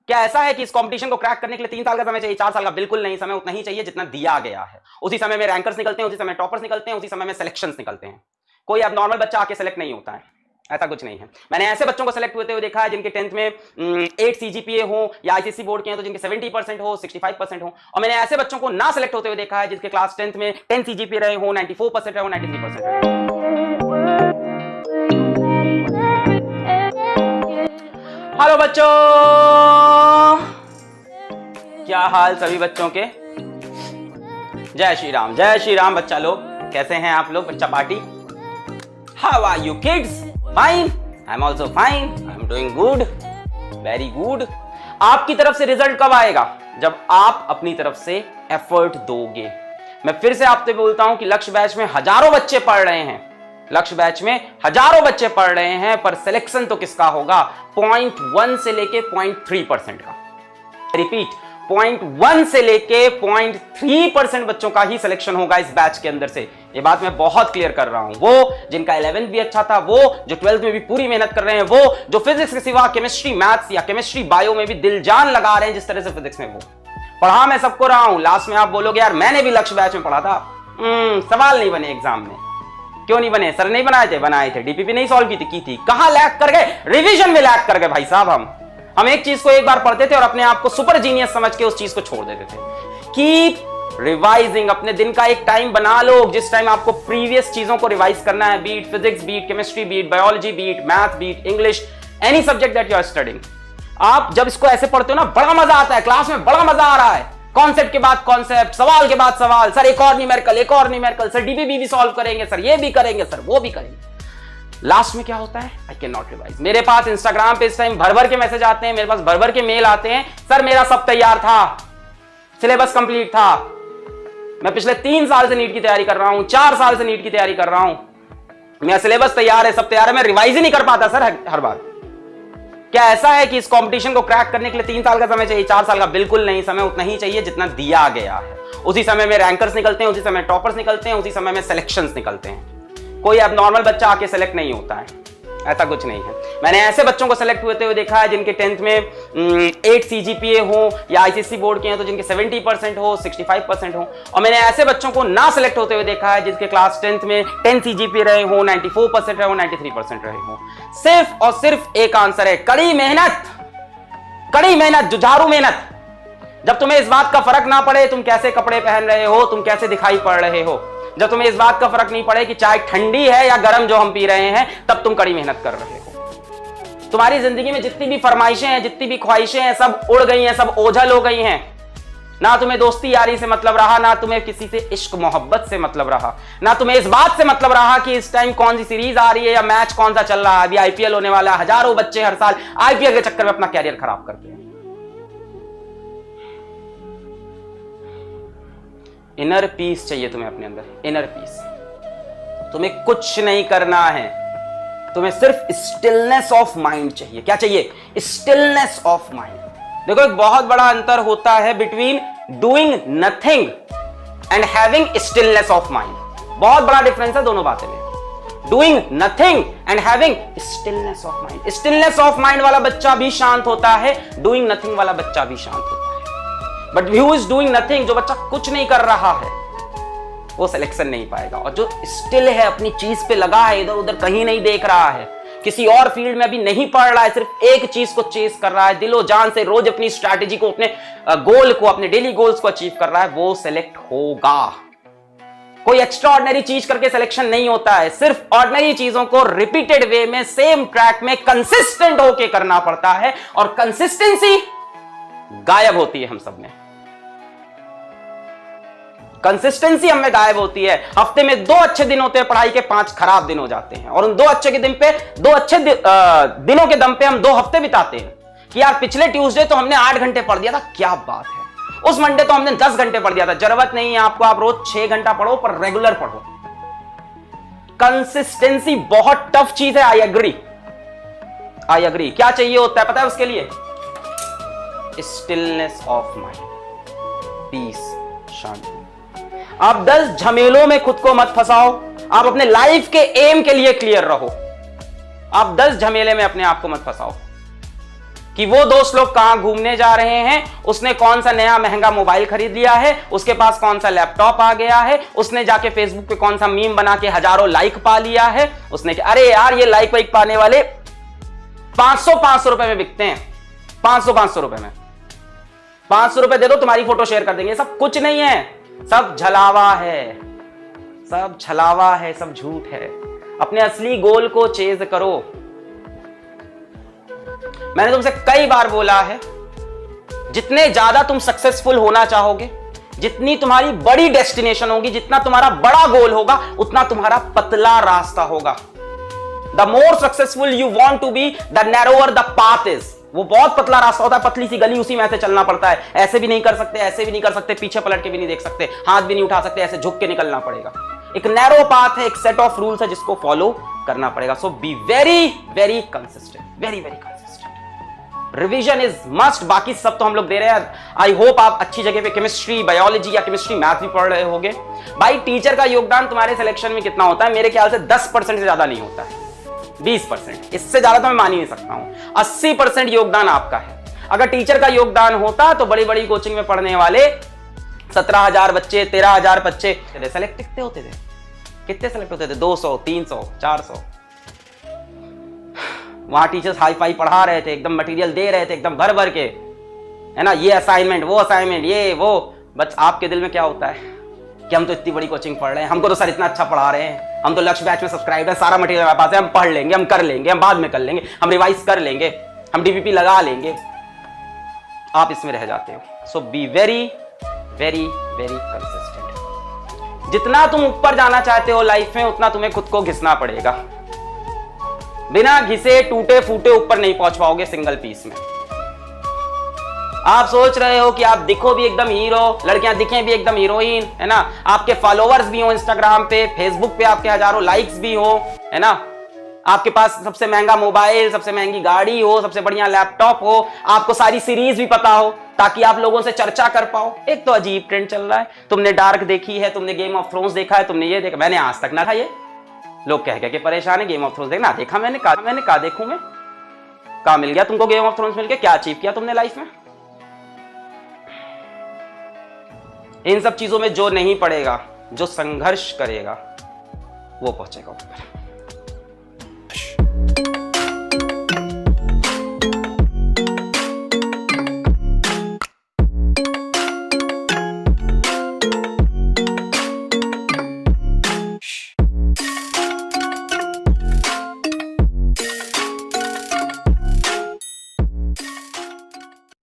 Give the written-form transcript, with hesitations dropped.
क्या ऐसा है कि इस कंपटीशन को क्रैक करने के लिए 3 साल का समय चाहिए, 4 साल का? बिल्कुल नहीं, समय उतना ही चाहिए जितना दिया गया है। उसी समय में रैंकर्स निकलते हैं, उसी समय टॉपर्स निकलते हैं, उसी समय में सिलेक्शंस निकलते हैं। कोई अब नॉर्मल बच्चा आके सेलेक्ट नहीं होता है, ऐसा कुछ नहीं है। मैंने ऐसे बच्चों को सेलेक्ट होते हुए देखा है जिनके 10th में 8 CGPA हो, या आईसीएसई बोर्ड के हैं तो जिनके 70% हो, 65% हो। और मैंने ऐसे बच्चों को ना सेलेक्ट होते हुए देखा है जिनके क्लास 10th में 10 CGPA रहे हो, 94% रहे हो, 93% रहे हो। हेलो बच्चों, क्या हाल सभी बच्चों के? जय श्री राम बच्चा लोग, कैसे हैं आप लोग? बच्चा party, how are you kids? Fine, I am also fine, I am doing good, very good. आपकी तरफ से रिजल्ट कब आएगा? जब आप अपनी तरफ से एफर्ट दोगे। मैं फिर से आपसे बोलता हूं कि लक्ष्य बैच में हजारों बच्चे पढ़ रहे हैं, लक्ष्य बैच में हजारों बच्चे पढ़ रहे हैं, पर सिलेक्शन तो किसका होगा? 0.1 से लेके 0.3% का। रिपीट, 0.1 से लेके 0.3% बच्चों का ही सिलेक्शन होगा इस बैच के अंदर से। ये बात मैं बहुत क्लियर कर रहा हूं। वो जिनका 11th भी अच्छा था, वो जो 12th में भी पूरी मेहनत कर रहे हैं, वो जो फिजिक्स के सिवा केमिस्ट्री, मैथ्स या केमिस्ट्री, बायो में भी दिल जान लगा रहे हैं, जिस तरह से फिजिक्स में वो पढ़ा मैं सबको रहा हूं। लास्ट में आप बोलोगे यार मैंने भी लक्ष्य बैच में पढ़ा था। सवाल नहीं बने एग्जाम में। क्यों नहीं बने? सर नहीं बनाए थे? बनाए थे। डीपीपी नहीं सॉल्व की थी। कहां लैग कर गए? रिवीजन में लैग कर गए भाई साहब। हम एक चीज को एक बार पढ़ते थे और अपने आप को सुपर जीनियस समझ के उस चीज को छोड़ देते थे। कीप रिवाइजिंग, अपने दिन का एक टाइम बना लो जिस टाइम आपको प्रीवियस चीजों को रिवाइज करना है। Be it physics, be it chemistry, be it biology, be it math, be it English, any subject that you are studying. आप जब इसको ऐसे पढ़ते हो ना, बड़ा मजा आता है, क्लास में बड़ा मजा आ रहा है। कॉन्सेप्ट के बाद कॉन्सेप्ट, सवाल के बाद सवाल, सर एक और न्यूमेरिकल, एक और न्यूमेरिकल, सर डीपीपी भी सॉल्व करेंगे, सर ये भी करेंगे, सर वो भी करेंगे। लास्ट में क्या होता है? I can not revise. मेरे पास इंस्टाग्राम पे इस टाइम भर के मैसेज आते हैं, मेरे पास भर के मेल आते हैं, सर मेरा सब तैयार था, सिलेबस कंप्लीट था, मैं पिछले 3 साल से नीट की तैयारी कर रहा हूं, 4 साल से नीट की तैयारी कर रहा हूं, मेरा सिलेबस तैयार है, सब तैयार है, मैं रिवाइज ही नहीं कर पाता सर हर बार। क्या ऐसा है कि इस कंपटीशन को क्रैक करने के लिए 3 साल का समय चाहिए, 4 साल का? बिल्कुल नहीं, समय उतना ही चाहिए जितना दिया गया है। उसी समय में रैंकर्स निकलते हैं, उसी समय टॉपर्स निकलते हैं, उसी समय में सिलेक्शंस निकलते हैं। कोई अब नॉर्मल बच्चा आके सेलेक्ट नहीं होता है, ऐसा कुछ नहीं है। मैंने ऐसे बच्चों को सेलेक्ट होते हुए देखा है जिनके 10th में 8 CGPA हो, या आईसीएसई बोर्ड के हैं तो जिनके 70% हो, 65% हो। और मैंने ऐसे बच्चों को ना सेलेक्ट होते हुए देखा है जिनके क्लास 10th में 10 CGPA रहे हो, 94% रहे हो, 93% रहे हो। सिर्फ और सिर्फ एक आंसर है, कड़ी मेहनत, जुझारू मेहनत। जब तुम्हें इस बात का फर्क ना पड़े तुम कैसे कपड़े पहन रहे हो, तुम कैसे दिखाई पड़ रहे हो, जब तुम्हें इस बात का फर्क नहीं पड़े कि चाय ठंडी है या गर्म जो हम पी रहे हैं, तब तुम कड़ी मेहनत कर रहे हो। तुम्हारी जिंदगी में जितनी भी फरमाइशें हैं, जितनी भी ख्वाहिशें हैं, सब उड़ गई हैं, सब ओझल हो गई हैं। ना तुम्हें दोस्ती यारी से मतलब रहा, ना तुम्हें किसी से इश्क मोहब्बत से मतलब रहा, ना तुम्हें इस बात से मतलब रहा कि इस टाइम कौन सी सीरीज आ रही है या मैच कौन सा चल रहा है। अभी आईपीएल होने वाला है, हजारों बच्चे हर साल आईपीएल के चक्कर में अपना कैरियर खराब करते हैं। इनर पीस चाहिए तुम्हें अपने अंदर, इनर पीस। तुम्हें कुछ नहीं करना है, तुम्हें सिर्फ स्टिलनेस ऑफ माइंड चाहिए। क्या चाहिए? Stillness of mind. देखो एक बहुत बड़ा अंतर होता है between doing nothing and having stillness of mind. बहुत बड़ा डिफरेंस है दोनों बातें में। Doing nothing and having stillness of mind. Stillness of mind वाला बच्चा भी शांत होता है, डूइंग नथिंग वाला बच्चा भी शांत होता है। But who is doing nothing, जो बच्चा कुछ नहीं कर रहा है, वो सिलेक्शन नहीं पाएगा। और जो स्टिल है, अपनी चीज पे लगा है, इधर उधर कहीं नहीं देख रहा है, किसी और फील्ड में भी नहीं पढ़ रहा है, सिर्फ एक चीज को चेस कर रहा है, दिलो जान से रोज अपनी स्ट्रैटेजी को, अपने गोल को, अपने डेली गोल्स को अचीव कर रहा है, वो सिलेक्ट होगा। कोई एक्स्ट्रा ऑर्डिनरी चीज करके सिलेक्शन नहीं होता है। सिर्फ ऑर्डिनरी चीजों को रिपीटेड वे में, सेम ट्रैक में कंसिस्टेंट होके करना पड़ता है, और कंसिस्टेंसी गायब होती है हम सब में। कंसिस्टेंसी हमें गायब होती है। हफ्ते में 2 अच्छे दिन होते हैं पढ़ाई के, 5 खराब दिन हो जाते हैं। और उन 2 अच्छे के दिन पे, 2 अच्छे दिनों के दम पे हम 2 हफ्ते बिताते हैं कि यार पिछले ट्यूसडे तो हमने 8 घंटे पढ़ दिया था, क्या बात है। उस मंडे तो हमने 10 घंटे पढ़ दिया था। जरूरत नहीं है आपको, आप रोज 6 घंटा पढ़ो, पर रेगुलर पढ़ो। कंसिस्टेंसी बहुत टफ चीज है। I agree. क्या चाहिए होता है पता है उसके लिए? स्टिलनेस ऑफ माइंड, पीस, शांति। आप 10 झमेलों में खुद को मत फंसाओ, आप अपने लाइफ के एम के लिए क्लियर रहो। आप 10 झमेले में अपने आप को मत फंसाओ। कि वो दोस्त लोग कहां घूमने जा रहे हैं, उसने कौन सा नया महंगा मोबाइल खरीद लिया है, उसके पास कौन सा लैपटॉप आ गया है, उसने जाके फेसबुक पे कौन सा मीम बना के हजारों लाइक पा लिया है, उसने अरे यार ये लाइक वाइक पाने वाले 500 रुपए में बिकते हैं, 500 रुपए में, 500 रुपए दे दो तुम्हारी फोटो शेयर कर देंगे। सब कुछ नहीं है, सब छलावा है, सब छलावा है, सब झूठ है। अपने असली गोल को चेज करो। मैंने तुमसे कई बार बोला है, जितने ज्यादा तुम सक्सेसफुल होना चाहोगे, जितनी तुम्हारी बड़ी डेस्टिनेशन होगी, जितना तुम्हारा बड़ा गोल होगा, उतना तुम्हारा पतला रास्ता होगा। The more successful you want to be, the narrower the path is. वो बहुत पतला रास्ता होता है, पतली सी गली, उसी में ऐसे चलना पड़ता है। ऐसे भी नहीं कर सकते, ऐसे भी नहीं कर सकते, पीछे पलट के भी नहीं देख सकते, हाथ भी नहीं उठा सकते, ऐसे झुक के निकलना पड़ेगा। एक नैरो पाथ है, एक सेट ऑफ रूल्स है जिसको फॉलो करना पड़ेगा। So be very very consistent, very very consistent. Revision is must. बाकी सब तो हम लोग दे रहे हैं। आई होप आप अच्छी जगह पे केमिस्ट्री, बायोलॉजी या केमिस्ट्री, मैथ भी पढ़ रहे होगे। भाई टीचर का योगदान तुम्हारे सिलेक्शन में कितना होता है? मेरे ख्याल से 10% से ज्यादा नहीं होता है, 20%। इससे ज्यादा तो मैं मान ही नहीं सकता हूं। 80% योगदान आपका है। अगर टीचर का योगदान होता तो बड़ी बड़ी कोचिंग में पढ़ने वाले 17,000 बच्चे, 13,000 बच्चे सेलेक्ट कितने होते थे? कितने सेलेक्ट होते थे? 200, 300, 400। वहां टीचर्स हाई फाई पढ़ा रहे थे, एकदम मटेरियल दे रहे थे, एकदम भर भर के, है ना, ये असाइनमेंट, वो असाइनमेंट, ये वो। बस आपके दिल में क्या होता है कि हम तो इतनी बड़ी कोचिंग पढ़ रहे हैं, हमको तो सर इतना अच्छा पढ़ा रहे हैं, हम तो लक्ष्य बैच में सब्सक्राइब है, सारा मटेरियल हमारे पास है, हम पढ़ लेंगे, हम कर लेंगे, हम बाद में कर लेंगे, हम रिवाइज कर लेंगे, हम डीपीपी लगा लेंगे। आप इसमें रह जाते हो। So be very very very consistent. जितना तुम ऊपर जाना चाहते हो लाइफ में, उतना तुम्हें खुद को घिसना पड़ेगा। बिना घिसे टूटे फूटे ऊपर नहीं पहुंच पाओगे सिंगल पीस में। आप सोच रहे हो कि आप दिखो भी एकदम हीरो, लड़कियां दिखें भी एकदम हीरोइन, है ना, आपके फॉलोअर्स भी हो इंस्टाग्राम पे, फेसबुक पे आपके हजारों लाइक्स भी हो, है ना, आपके पास सबसे महंगा मोबाइल, सबसे महंगी गाड़ी हो, सबसे बढ़िया लैपटॉप हो, आपको सारी सीरीज भी पता हो ताकि आप लोगों से चर्चा कर पाओ। एक तो अजीब ट्रेंड चल रहा है। तुमने डार्क देखी है, तुमने गेम ऑफ थ्रोन्स देखा है, तुमने ये देखा, मैंने आज तक ना था। ये लोग कह के परेशान है, गेम ऑफ थ्रोन्स देखना देखा, मैंने कहा देखूं मैं, कहा मिल गया तुमको गेम ऑफ थ्रोन्स मिल गया? क्या अचीव किया तुमने लाइफ में? इन सब चीजों में जो नहीं पड़ेगा, जो संघर्ष करेगा, वो पहुंचेगा ऊपर।